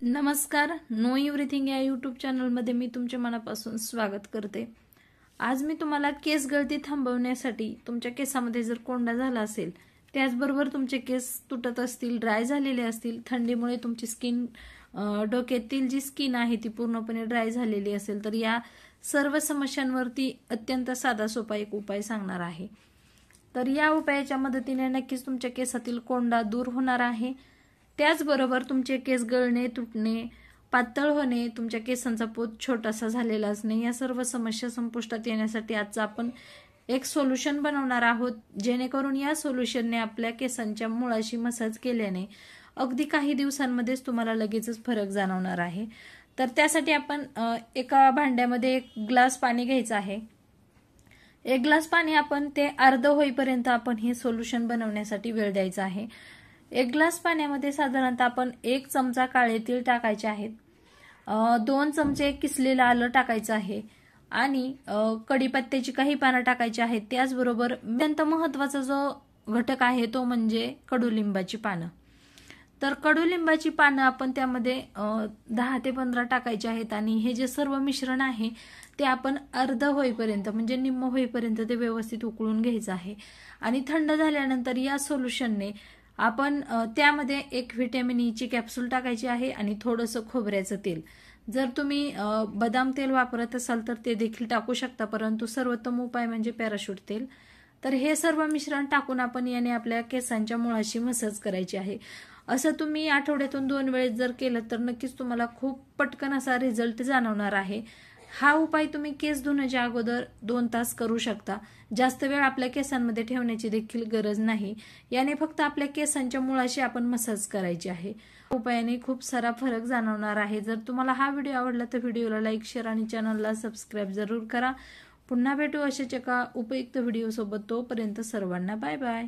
नमस्कार. Know everything या YouTube चॅनलमध्ये मी तुमच्या मनापासून स्वागत करते. आज मी तुम्हाला केस गळती थांबवण्यासाठी, तुमच्या केसामध्ये जर कोंडा झाला असेल, त्याचबरोबर तुमचे केस तुटत असतील, ड्राय झालेले असतील, थंडीमुळे तुमची स्किन डोक्यातील जी स्किन आहे ती पूर्णपणे ड्राय झालेली असेल, तर या सर्व समस्यांवरती अत्यंत साधा सोपा एक उपाय सांगणार आहे. तर या उपायाच्या मदतीने नक्कीच तुमच्या केसातील कोंडा दूर होणार आहे. त्याचबरोबर तुमचे केस गळणे, तुटणे, पातळ होणे, तुमच्या केसांचा पोत छोटासा झालेला असणे, या सर्व समस्या संपुष्टात येण्यासाठी आजचं आपण एक सोल्युशन बनवणार आहोत, जेणेकरून या सोल्युशनने आपल्या केसांच्या मुळाशी मसाज केल्याने अगदी काही दिवसांमध्येच तुम्हाला लगेचच फरक जाणवणार आहे. तर त्यासाठी आपण एका भांड्यामध्ये एक ग्लास पाणी घ्यायचं आहे. एक ग्लास पाणी आपण ते अर्ध होईपर्यंत आपण हे सोल्युशन बनवण्यासाठी वेळ द्यायचा आहे. एक ग्लास पाण्यामध्ये साधारणतः आपण 1 चमचा काळे तीळ टाकायचे आहेत, 2 चमचे किसलेलं आलं टाकायचं आहे आणि कढीपत्त्याची काही पानं टाकायची आहेत. त्याचबरोबर अत्यंत महत्त्वाचा जो घटक आहे तो म्हणजे कडुलिंबाची पानं. तर कडुलिंबाची पानं आपण त्यामध्ये 10 ते 15 टाकायची आहेत आणि हे जे सर्व मिश्रण आहे ते आपण अर्ध होईपर्यंत म्हणजे निम्म होईपर्यंत ते व्यवस्थित उकळून घ्यायचं आहे. आणि थंड झाल्यानंतर या सोल्युशनने आपण त्यामध्ये एक व्हिटॅमिन ई ची कॅप्सूल टाकायची आहे आणि थोडंसं खोबऱ्याचं तेल. जर तुम्ही बदाम तेल वापरत असाल तर ते देखील टाकू शकता, परंतु सर्वोत्तम उपाय म्हणजे पॅराशूट तेल. तर हे सर्व मिश्रण टाकून आपण याने आपल्या केसांच्या मुळाशी मसाज करायची आहे. असं तुम्ही आठवड्यातून 2 वेळेस जर केलं तर नक्कीच तुम्हाला खूप पटकन असा रिझल्ट जाणवणार आहे. हा उपाय तुम्ही केस धुण्याच्या अगोदर 2 तास करू शकता. जास्त वेळ आपल्या केसांमध्ये ठेवण्याची देखील गरज नाही. याने फक्त आपल्या केसांच्या मुळाशी आपण मसाज करायची आहे. उपायाने खूप सारा फरक जाणवणार आहे. जर तुम्हाला हा व्हिडिओ आवडला तर व्हिडिओला लाईक, शेअर आणि चॅनलला सबस्क्राईब जरूर करा. पुन्हा भेटू अशाच एका उपयुक्त व्हिडिओ सोबत. तोपर्यंत सर्वांना बाय बाय.